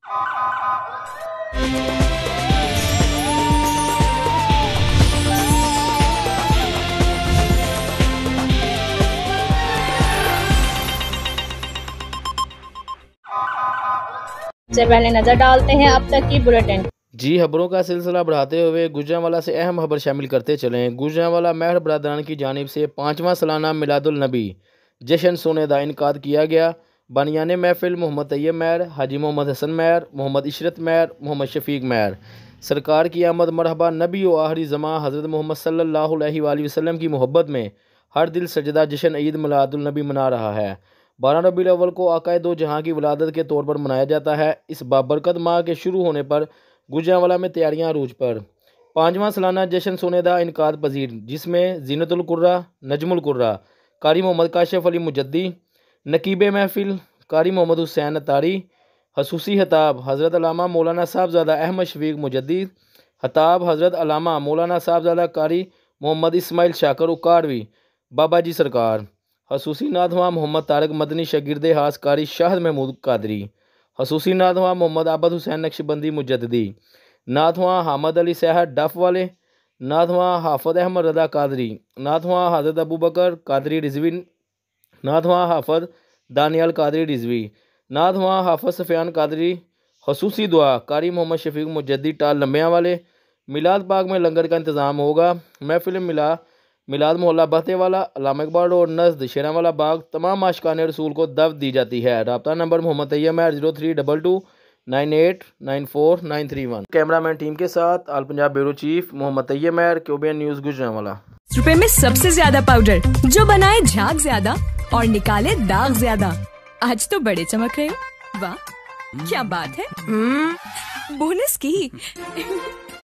से पहले नजर डालते हैं अब तक की बुलेटिन। जी खबरों का सिलसिला बढ़ाते हुए गुजरांवाला से अहम खबर शामिल करते चलें। गुजरांवाला महर बरादरान की जानिब से 5वां सालाना मिलादुल नबी जश्न सोने का इनकाद किया गया। बानियाने महफिल मोहम्मद तैयब महर, हाजी मोहम्मद हसन महर, मोहम्मद इशरत महर, मोहम्मद शफीक महर। सरकार की आमद मरहबा नबी व आखिरी ज़मां हज़रत मोहम्मद सल्लल्लाहु अलैहि वसल्लम की मोहब्बत में हर दिल सजदा जश्न ईद मिलादुल नबी मना रहा है। 12 रबीउल अव्वल को आकाए दो जहां की विलादत के तौर पर मनाया जाता है। इस बाबरकत माह के शुरू होने पर गुजरांवाला में तैयारियां अरूज पर। 5वां सालाना जश्न सोने का इनकाद पजीर, जिसमें जीनतुल कुर्रा, नजमुल कुर्रा, कारी मोहम्मद काशिफ अली मुजद्दी, नकीबे महफिल कारी मोहम्मद हुसैन अतारी, खसूसी खताब हज़रत अल्लामा मौलाना साहबजादा अहमद शफीक मुजद्दी, खताब हज़रत अल्लामा मौलाना साहबजादा कारी मोहम्मद इस्माइल शाकर उकारवी बाबा जी सरकार, खसूसी नादवा मोहम्मद तारक मदनी शगिर्दे हास कारी शाहद महमूद कादरी, खसूसी नादवा मोहम्मद आबद हुसैन नक्शबंदी मुजद्दी, नाथवा हामद अली सहर डफ वाले, नाथवा हाफद अहमद रदा कादरी, नाथवा हज़रत अबू बकर कादरी रिजवी, नाथवा हाफद दानियाल कादरी रिजवी, नाथवा हाफज सफ़ियान कादरी, खसूसी दुआ कारी मोहम्मद शफीक मुजद्दी टाल लम्बिया वाले। मिलाद पाक में लंगर का इंतज़ाम होगा। महफिल मिलाद मोहल्ला बहते वाला, अल्लामा इकबाल रोड नज़द शेरावाला बाग तमाम आशिकाने रसूल को दावत दी जाती है। रब्ता नंबर मोहम्मद तैयब महर 0322 9894 कैमरामैन टीम के साथ आल पंजाब ब्यूरो चीफ मोहम्मद तैयब महर, क्यूबियन न्यूज़ गुजरांवाला। रुपए में सबसे ज्यादा पाउडर जो बनाए झाग ज्यादा और निकाले दाग ज्यादा। आज तो बड़े चमक रहे हो। वाह क्या बात है। बोनस की